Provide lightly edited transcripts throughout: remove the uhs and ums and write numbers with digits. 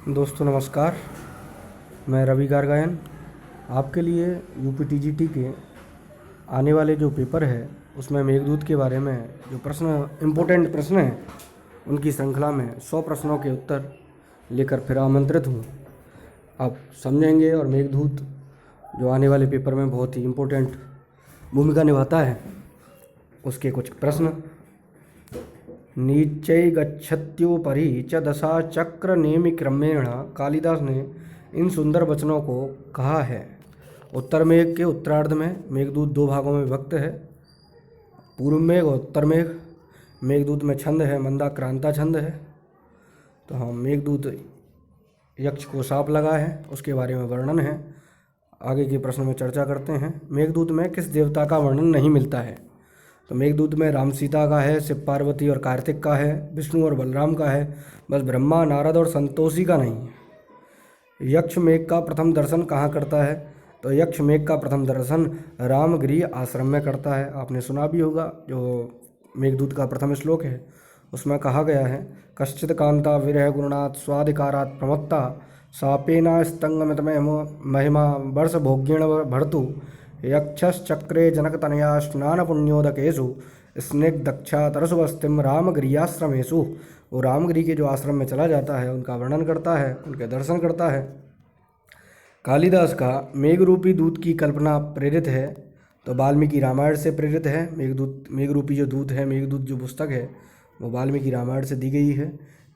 दोस्तों नमस्कार। मैं रवि गारगायन आपके लिए यूपीटीजीटी के आने वाले जो पेपर है उसमें मेघदूत के बारे में जो प्रश्न इम्पोर्टेंट प्रश्न हैं उनकी श्रृंखला में 100 प्रश्नों के उत्तर लेकर फिर आमंत्रित हूँ। आप समझेंगे और मेघदूत जो आने वाले पेपर में बहुत ही इम्पोर्टेंट भूमिका निभाता है उसके कुछ प्रश्न। नीचै गच्छत्योपरि च दशा चक्र नेमि क्रमेण कालिदास ने इन सुंदर वचनों को कहा है। उत्तर मेघ के उत्तरार्ध में मेघदूत दो भागों में विभक्त है, पूर्व मेघ और उत्तर मेघ। मेघदूत में छंद है मंदाक्रांता छंद है। तो हम मेघदूत यक्ष को साप लगा है उसके बारे में वर्णन है, आगे के प्रश्न में चर्चा करते हैं। मेघदूत में किस देवता का वर्णन नहीं मिलता है? तो मेघदूत में राम सीता का है, शिव पार्वती और कार्तिक का है, विष्णु और बलराम का है, बस ब्रह्मा नारद और संतोषी का नहीं है। यक्ष मेघ का प्रथम दर्शन कहाँ करता है? तो यक्ष मेघ का प्रथम दर्शन रामगृह आश्रम में करता है। आपने सुना भी होगा जो मेघदूत का प्रथम श्लोक है उसमें कहा गया है, कश्चित कांता विरह गुरुणात् स्वाधिकारात् प्रमत्ता सापेना स्तंगमित महिमा वर्ष भोग्येण भर्तु यक्षश्चक्रे जनकतनया स्नान पुण्योदकेषु स्निग्धक्षा तरसुवस्तिम रामगिरियाश्रमेषु। वो रामगिरी के जो आश्रम में चला जाता है उनका वर्णन करता है, उनके दर्शन करता है। कालिदास का मेघरूपी दूत की कल्पना प्रेरित है तो वाल्मीकि रामायण से प्रेरित है। मेघरूपी जो दूत है, मेघदूत जो पुस्तक है वो वाल्मीकि रामायण से दी गई है।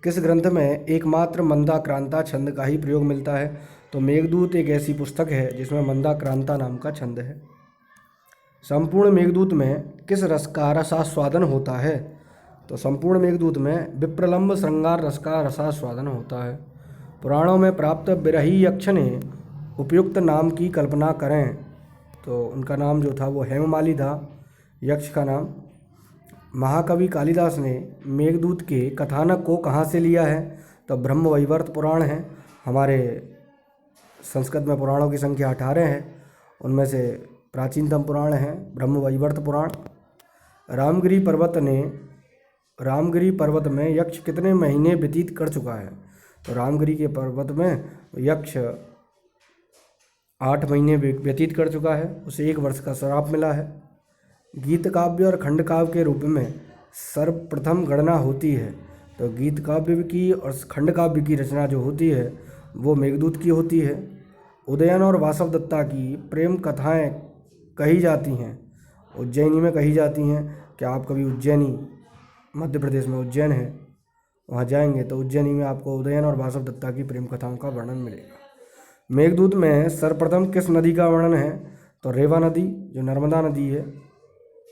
किस ग्रंथ में एकमात्र मंदाक्रांता छंद का ही प्रयोग मिलता है? तो मेघदूत एक ऐसी पुस्तक है जिसमें मंदाक्रांता नाम का छंद है। संपूर्ण मेघदूत में किस रस का रसास्वादन होता है? तो संपूर्ण मेघदूत में विप्रलंब श्रृंगार रस का रसास्वादन होता है। पुराणों में प्राप्त बिरही यक्ष ने उपयुक्त नाम की कल्पना करें तो उनका नाम जो था वो हेममाली था, यक्ष का नाम। महाकवि कालिदास ने मेघदूत के कथानक को कहाँ से लिया है? तो ब्रह्मवैवर्त पुराण है। हमारे संस्कृत में पुराणों की संख्या 18 है, उनमें से प्राचीनतम पुराण है ब्रह्मवैवर्त पुराण। रामगिरी पर्वत में यक्ष कितने महीने व्यतीत कर चुका है? तो रामगिरी के पर्वत में यक्ष 8 महीने व्यतीत कर चुका है, उसे 1 वर्ष का श्राप मिला है। गीत काव्य और खंड काव्य के रूप में सर्वप्रथम गणना होती है तो गीत काव्य की और खंड काव्य की रचना जो होती है वो मेघदूत की होती है। उदयन और वासवदत्ता की प्रेम कथाएं कही जाती हैं, उज्जैनी में कही जाती हैं। क्या आप कभी उज्जैनी, मध्य प्रदेश में उज्जैन है, वहाँ जाएंगे तो उज्जैनी में आपको उदयन और वासवदत्ता की प्रेम कथाओं का वर्णन मिलेगा। मेघदूत में सर्वप्रथम किस नदी का वर्णन है? तो रेवा नदी जो नर्मदा नदी है,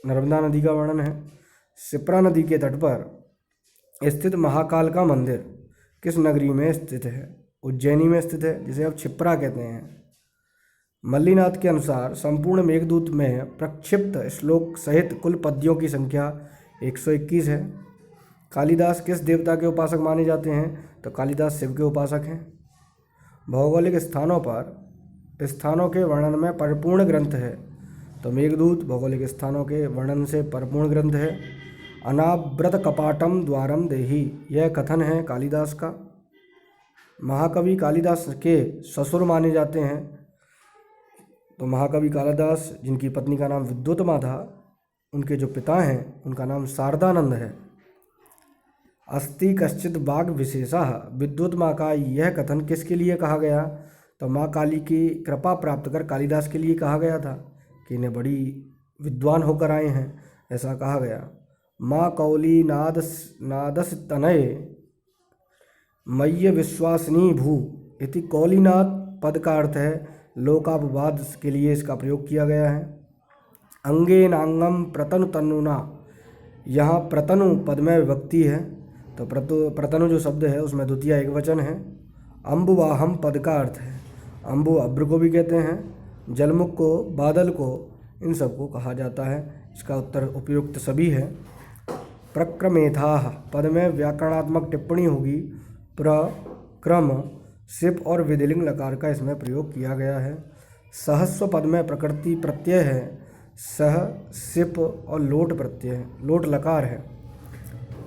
नर्मदा नदी का वर्णन है। शिप्रा नदी के तट पर स्थित महाकाल का मंदिर किस नगरी में स्थित है? उज्जैनी में स्थित है, जिसे अब क्षिप्रा कहते हैं। मल्लीनाथ के अनुसार संपूर्ण मेघदूत में प्रक्षिप्त श्लोक सहित कुल पद्यों की संख्या 121 है। कालिदास किस देवता के उपासक माने जाते हैं? तो कालिदास शिव के उपासक हैं। भौगोलिक स्थानों के वर्णन में परिपूर्ण ग्रंथ है तो मेघदूत भौगोलिक स्थानों के वर्णन से परिपूर्ण ग्रंथ है। अनावृत कपाटम द्वारम देहि, यह कथन है कालिदास का। महाकवि कालिदास के ससुर माने जाते हैं तो महाकवि कालिदास जिनकी पत्नी का नाम विद्युतमा था, उनके जो पिता हैं उनका नाम शारदानंद है। अस्ति कश्चित वाग विशेषः, विद्युतमा का यह कथन किसके लिए कहा गया? तो माँ काली की कृपा प्राप्त कर कालिदास के लिए कहा गया था कि इन्हें बड़ी विद्वान होकर आए हैं, ऐसा कहा गया। माँ कौली नादस तनय मय्य विश्वासनी भू इति कौलीनाथ पद का अर्थ है लोकापवाद के लिए इसका प्रयोग किया गया है। अंगे नांगम प्रतनु तनुना, यहाँ प्रतनु पद में विभक्ति है तो प्रतनु जो शब्द है उसमें द्वितीय एकवचन है। अम्बुवाहम पद का अर्थ है, अम्बु अभ्र को भी कहते हैं, जलमुख को, बादल को, इन सबको कहा जाता है। इसका उत्तर उपयुक्त सभी है। प्रक्रमेथाः पद में व्याकरणात्मक टिप्पणी होगी। प्रक्रम सिप और विधिलिंग लकार का इसमें प्रयोग किया गया है। सहस्व पद में प्रकृति प्रत्यय है, सह सिप और लोट प्रत्यय है, लोट लकार है।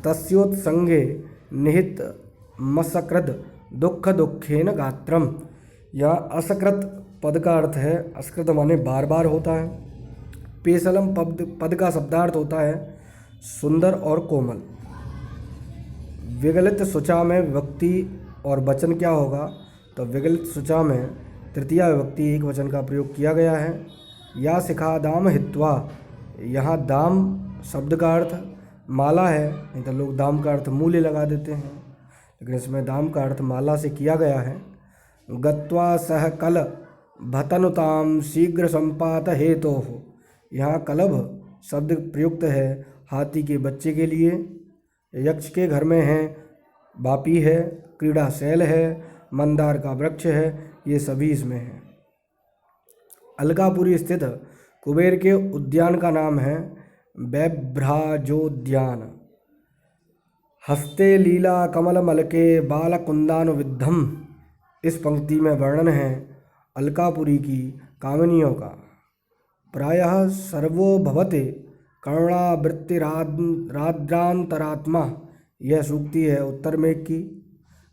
तस्योत्संगे निहित मसकृद दुख दुखेन गात्रम। यहाँ असकृत पद का अर्थ है, असकृत माने बार बार होता है। पेशलम पद का शब्दार्थ होता है सुंदर और कोमल। विगलित सुचा में विभक्ति और वचन क्या होगा? तो विगलित सुचा में तृतीया विभक्ति एक वचन का प्रयोग किया गया है। या शिखा दाम हित्वा, यहाँ दाम शब्द का अर्थ माला है, नहीं तो लोग दाम का अर्थ मूल्य लगा देते हैं, लेकिन इसमें दाम का अर्थ माला से किया गया है। गत्वा सह कल भतनुताम शीघ्र संपात हेतु हो, यहाँ कलभ शब्द प्रयुक्त है हाथी के बच्चे के लिए। यक्ष के घर में है, बापी है, क्रीड़ा शैल है, मंदार का वृक्ष है, ये सभी इसमें हैं। अलकापुरी स्थित कुबेर के उद्यान का नाम है वैभ्राजोद्यान। हस्ते लीला कमल मलके बालकुंदानुविद्धम, इस पंक्ति में वर्णन है अलकापुरी की कामिनियों का। प्रायः सर्वो भवते करुणावृत्तिराद्रांतरात्मा, यह सूक्ति है उत्तर मेघ की।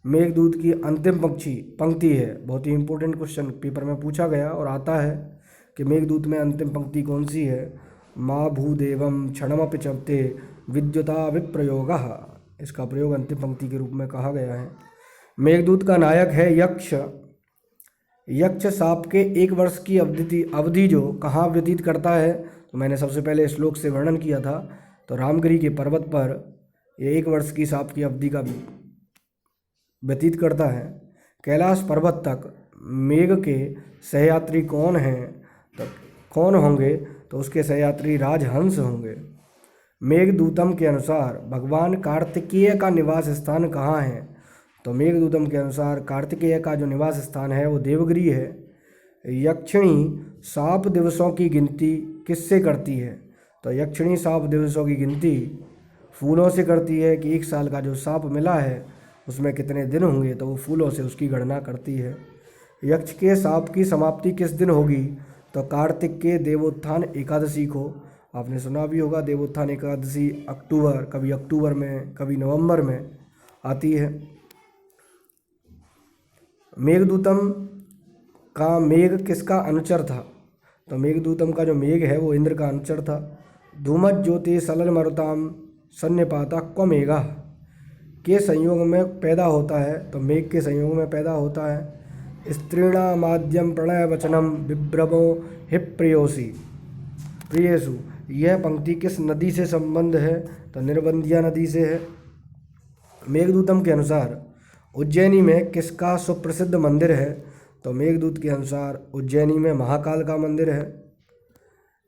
मेघदूत की अंतिम पंक्ति है, बहुत ही इंपॉर्टेंट क्वेश्चन पेपर में पूछा गया और आता है कि मेघदूत में अंतिम पंक्ति कौन सी है? माँ भूदेवम क्षणमपि चवते विद्युता विप्रयोगः, इसका प्रयोग अंतिम पंक्ति के रूप में कहा गया है। मेघदूत का नायक है यक्ष। यक्ष सांप के 1 वर्ष की अवधि जो कहाँ व्यतीत करता है? तो मैंने सबसे पहले श्लोक से वर्णन किया था, तो रामगिरी के पर्वत पर ये 1 वर्ष की सांप की अवधि का व्यतीत करता है। कैलाश पर्वत तक मेघ के सहयात्री कौन हैं? तो कौन होंगे? तो उसके सहयात्री राजहंस होंगे। मेघदूतम के अनुसार भगवान कार्तिकेय का निवास स्थान कहाँ है? तो मेघदूतम के अनुसार कार्तिकेय का जो निवास स्थान है वो देवगिरी है। यक्षिणी साप दिवसों की गिनती किससे करती है? तो यक्षिणी साप दिवसों की गिनती फूलों से करती है कि 1 साल का जो साप मिला है उसमें कितने दिन होंगे, तो वो फूलों से उसकी गणना करती है। यक्ष के साप की समाप्ति किस दिन होगी? तो कार्तिक के देवोत्थान एकादशी को। आपने सुना भी होगा देवोत्थान एकादशी कभी अक्टूबर में, कभी नवंबर में आती है। मेघदूतम का मेघ किसका अनुचर था? तो मेघदूतम का जो मेघ है वो इंद्र का अनुचर था। धूमत ज्योति सलल मरुताम सन्निपाता क्व मेघा, के संयोग में पैदा होता है, तो मेघ के संयोग में पैदा होता है। स्त्रीणा माध्यम प्रणय वचनम विभ्रमो हि प्रियेषु, यह पंक्ति किस नदी से संबंध है? तो निर्बंधिया नदी से है। मेघदूतम के अनुसार उज्जैनी में किसका सुप्रसिद्ध मंदिर है? तो मेघदूत के अनुसार उज्जैनी में महाकाल का मंदिर है।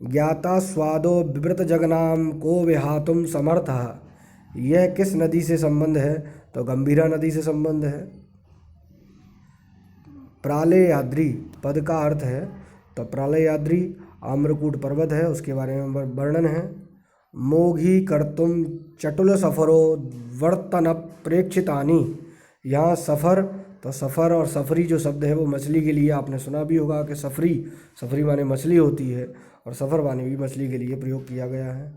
ज्ञाता स्वादो विवृत जगनाम को विहातुम समर्थः, यह किस नदी से संबंध है? तो गंभीरा नदी से संबंध है। प्रालेयाद्रि पद का अर्थ है, तो प्रालेयाद्रि आम्रकूट पर्वत है, उसके बारे में वर्णन है। मोघी कर्तुम चटुल सफरो वर्तन प्रेक्षितानि, यहाँ सफ़र, तो सफ़र और सफरी जो शब्द है वो मछली के लिए आपने सुना भी होगा कि सफरी माने मछली होती है और सफ़र माने भी मछली के लिए प्रयोग किया गया है।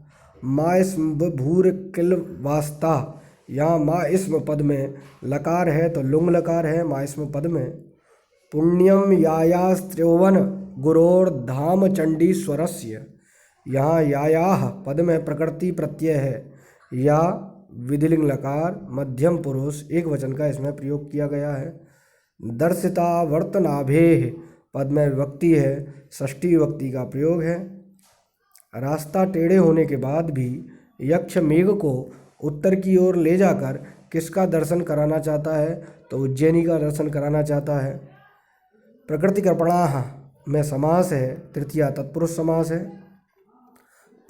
माँ इस्म भूर किल वास्ता, यहाँ माँ इस्म पद में लकार है तो लुंग लकार है माँ इस्म पद में। पुण्यम यायास्त्रिवन गुरोर धाम चंडीश्वरस्य, यहाँ यायाह पद में प्रकृति प्रत्यय है, या विधिलिंग लकार मध्यम पुरुष एक वचन का इसमें प्रयोग किया गया है। दर्शिता वर्तनाभेह पद में विभक्ति है, षष्ठी विभक्ति का प्रयोग है। रास्ता टेढ़े होने के बाद भी यक्ष मेघ को उत्तर की ओर ले जाकर किसका दर्शन कराना चाहता है? तो उज्जैनी का दर्शन कराना चाहता है। प्रकृति कर्पणाः में समास है, तृतीया तत्पुरुष समास है।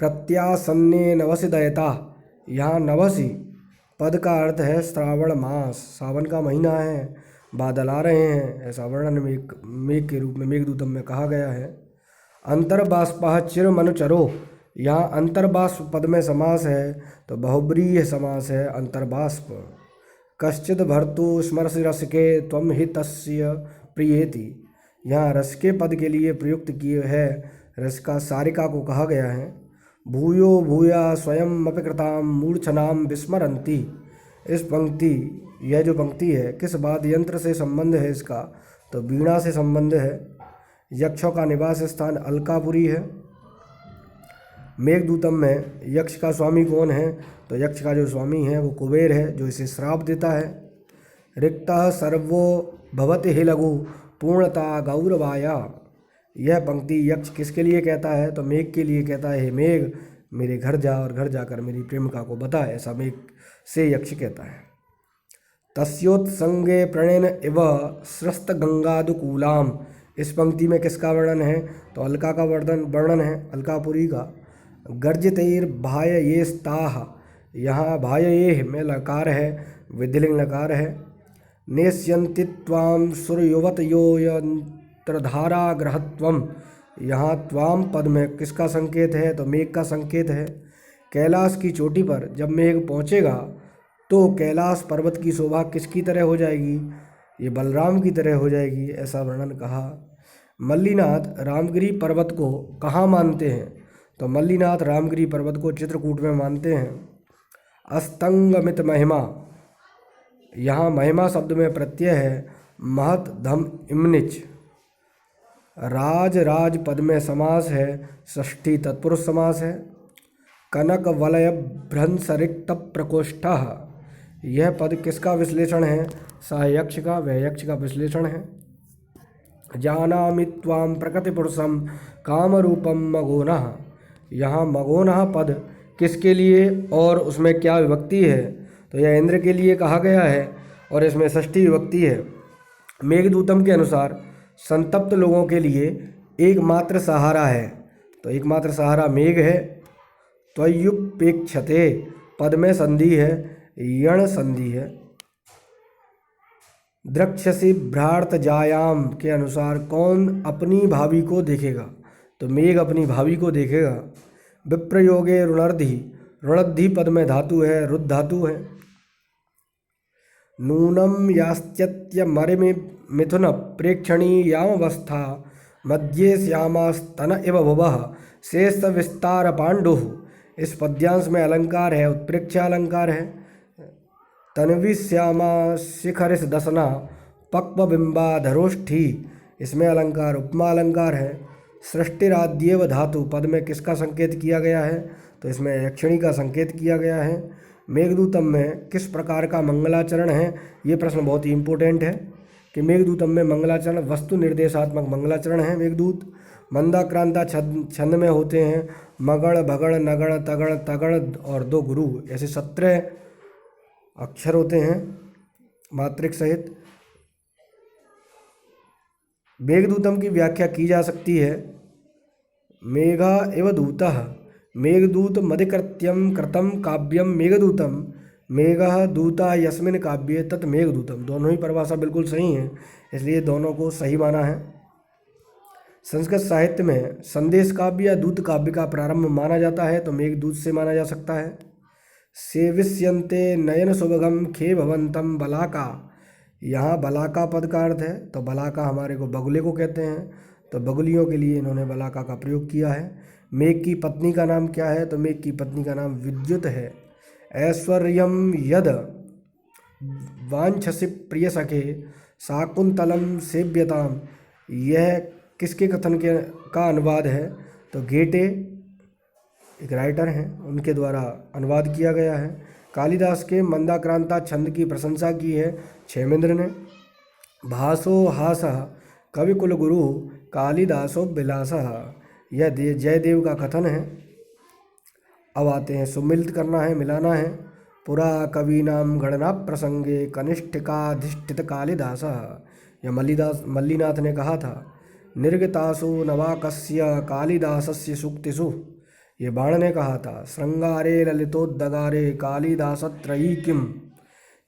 प्रत्यासन्ने नवसि दयता, यहाँ नवसी पद का अर्थ है श्रावण मास, सावन का महीना है, बादल आ रहे हैं, ऐसा वर्णन मेघ के रूप में मेघदूतम में कहा गया है। अंतर्बाष्पः चिरमनुचरो, यहाँ अंतर्बाष्प पद में समास है तो बहुब्रीहि समास है अंतर्बाष्प। कश्चिद भर्तु स्मरसि रस के त्वं हि तस्य प्रियेति, यहाँ रस के पद के लिए प्रयुक्त किए है, रस का सारिका को कहा गया है। भूयो भूया स्वयं अपि कृताम मूर्छनाम विस्मरन्ति, इस पंक्ति यह जो पंक्ति है किस वाद्य यंत्र से संबंध है इसका, तो वीणा से संबंध है। यक्षों का निवास स्थान अलकापुरी है। मेघदूतम में यक्ष का स्वामी कौन है, तो यक्ष का जो स्वामी है वो कुबेर है, जो इसे श्राप देता है। रिक्तः सर्वो भवति हि लघु पूर्णता गौरवाया, यह पंक्ति यक्ष किसके लिए कहता है, तो मेघ के लिए कहता है। हे मेघ, मेरे घर जा और घर जाकर मेरी प्रेमिका को बता, ऐसा मेघ से यक्ष कहता है। तस्योत्संगे प्रणयन इव स्रस्त गंगादुकूलाम, इस पंक्ति में किसका वर्णन है, तो अलका का वर्णन है, अलकापुरी का। गर्जितैर भाययेस्ताः, यहाँ भायये में लकार है, विधिलिंग लकार है। नेष्यन्ति त्वां सूर्यवतयोयंत्रधारा ग्रहत्वम, यहाँ त्वाम पद में किसका संकेत है, तो मेघ का संकेत है। कैलाश की चोटी पर जब मेघ पहुँचेगा तो कैलाश पर्वत की शोभा किसकी तरह हो जाएगी, ये बलराम की तरह हो जाएगी, ऐसा वर्णन कहा। मल्लीनाथ रामगिरी पर्वत को कहाँ मानते हैं, तो मल्लीनाथ रामगिरी पर्वत को चित्रकूट में मानते हैं। अस्तंगमित महिमा, यहाँ महिमा शब्द में प्रत्यय है महत धम इमनिच। राज राज पद में समास है, षष्ठी तत्पुरुष समास है। कनक वलय भ्रंसरिक्त प्रकोष्ठः, यह पद किसका विश्लेषण है, स यक्ष का, वह यक्ष का विश्लेषण है। जानामि त्वां प्रकृति पुरुषम कामरूपम मगोनः, यहाँ मगोनः पद किसके लिए और उसमें क्या विभक्ति है, तो यह इंद्र के लिए कहा गया है और इसमें षष्ठी विभक्ति है। मेघदूतम के अनुसार संतप्त लोगों के लिए एकमात्र सहारा है, तो एकमात्र सहारा मेघ है। त्वयुपेक्षते पद में संधि है, यण संधि है। द्रक्षसी भ्रार्त जायाम के अनुसार कौन अपनी भाभी को देखेगा, तो मेघ अपनी भाभी को देखेगा। विप्रयोगे ऋणर्धि, ऋणद्धि पद में धातु है, रुद्ध धातु है। नूनम यास्त्यत्य मरिमि मिथुन प्रेक्षणीयामवस्था मध्ये श्यामास्तन इव भुवः शेष विस्तार पांडुः, इस पद्यांश में अलंकार है, उत्प्रेक्षा अलंकार है। तन्वी श्यामा शिखरिस दसना पक्व बिंबा धरोष्ठी, इसमें अलंकार उपमा अलंकार है। सृष्टिराद्येव धातु पद में किसका संकेत किया गया है, तो इसमें यक्षिणी का संकेत किया गया है। मेघदूतम में किस प्रकार का मंगलाचरण है, ये प्रश्न बहुत ही इम्पोर्टेंट है कि मेघदूतम में मंगलाचरण वस्तु निर्देशात्मक मंगलाचरण है। मेघदूत मंदाक्रांता छंद में होते हैं। मगण भगण नगण तगण तगण और दो गुरु, ऐसे 17 अक्षर होते हैं मात्रिक सहित। मेघदूतम की व्याख्या की जा सकती है। मेघा एव दूतः, मेघदूत मदिकृत्यम कृतम काव्यम मेघदूतम, मेघः दूता यस्मिन काव्ये तत् मेघदूतम, दोनों ही परिभाषा बिल्कुल सही हैं, इसलिए दोनों को सही माना है। संस्कृत साहित्य में संदेश काव्य या दूत काव्य का प्रारंभ माना जाता है, तो मेघदूत से माना जा सकता है। सेविष्यन्ते नयन सुभगम खे भवंतम बलाका, यहाँ बलाका पद का अर्थ है, तो बलाका हमारे को बगुले को कहते हैं, तो बगुलियों के लिए इन्होंने बलाका का प्रयोग किया है। मेघ की पत्नी का नाम क्या है, तो मेघ की पत्नी का नाम विद्युत है। ऐश्वर्यम यद वांछसि प्रिय सखे शाकुंतलम सेव्यताम, यह किसके कथन के का अनुवाद है, तो गेटे एक राइटर हैं, उनके द्वारा अनुवाद किया गया है। कालिदास के मंदाक्रांता छंद की प्रशंसा की है क्षेमेंद्र ने। भासो हासः कविकुल गुरु कालिदासो विलासः, यह जयदेव का कथन है। अब आते हैं सुमिलित करना है, मिलाना है। पुरा कवीनाम गणना प्रसंगे कनिष्ठिकाधिष्ठित कालिदासः, यह मल्लीनाथ ने कहा था। निर्गतासु नवाकस्य कालिदासस्य सूक्तिषु, ये बाण ने कहा था। श्रृंगारे ललितोद्गारे कालिदासत्रयी किम,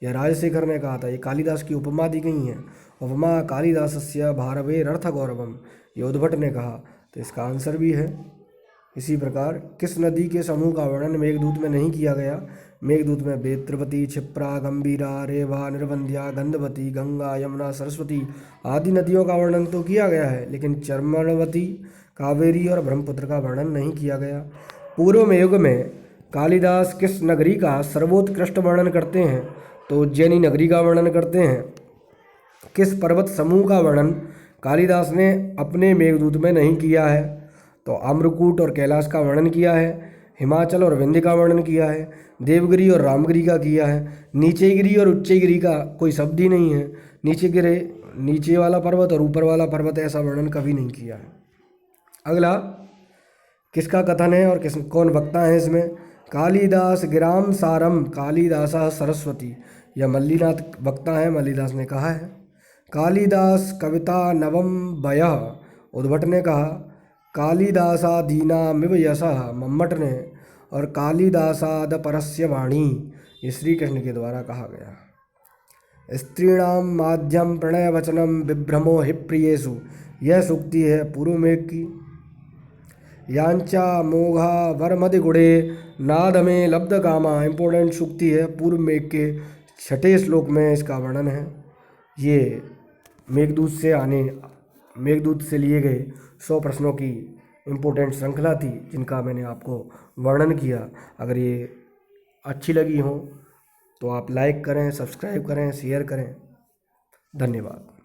यह राजशेखर ने कहा था। ये कालिदास की उपमा दी गई है। उपमा कालिदासस्य भारवेरर्थ गौरवम, ये उद्भट ने कहा, तो इसका आंसर भी है। इसी प्रकार किस नदी के समूह का वर्णन मेघदूत में नहीं किया गया। मेघदूत में बेत्रवती, क्षिप्रा, गंभीरा, रेवा, निर्वंध्या, गंधवती, गंगा, यमुना, सरस्वती आदि नदियों का वर्णन तो किया गया है, लेकिन चर्मणवती, कावेरी और ब्रह्मपुत्र का वर्णन नहीं किया गया। पूर्व में युग में कालिदास किस नगरी का सर्वोत्कृष्ट वर्णन करते हैं, तो उज्जैनी नगरी का वर्णन करते हैं। किस पर्वत समूह का वर्णन कालिदास ने अपने मेघदूत में नहीं किया है? तो आम्रकूट और कैलाश का वर्णन किया है, हिमाचल और विंध्य का वर्णन किया है, देवगिरी और रामगिरी का किया है, नीचे गिरी और उच्चे गिरी का कोई शब्द ही नहीं है। नीचे गिरे, नीचे वाला पर्वत और ऊपर वाला पर्वत, ऐसा वर्णन कभी नहीं किया है। अगला, किसका कथन है और कौन वक्ता है इसमें? कालिदास गिराम सारम कालिदासा सरस्वती, यह मल्लीनाथ वक्ता है, मल्लीदास ने कहा है। कालिदास कविता नवम वयः, उद्भट ने कहा। कालिदासादीनामिव यशः, मम्मट ने। और कालिदासाद परस्य वाणी, ये श्री कृष्ण के द्वारा कहा गया। स्त्रीणां माध्यम प्रणय वचनम विभ्रमो हि प्रियेषु, यह सूक्ति है पूर्व मेघ की। यांचा मोघा वरमदि गुणे नाद में लब्ध कामा, इम्पोर्टेंट सूक्ति है पूर्व मेघ के 6ठे श्लोक में इसका वर्णन है। ये मेघदूत से लिए गए 100 प्रश्नों की इम्पोर्टेंट श्रृंखला थी, जिनका मैंने आपको वर्णन किया। अगर ये अच्छी लगी हो तो आप लाइक करें, सब्सक्राइब करें, शेयर करें। धन्यवाद।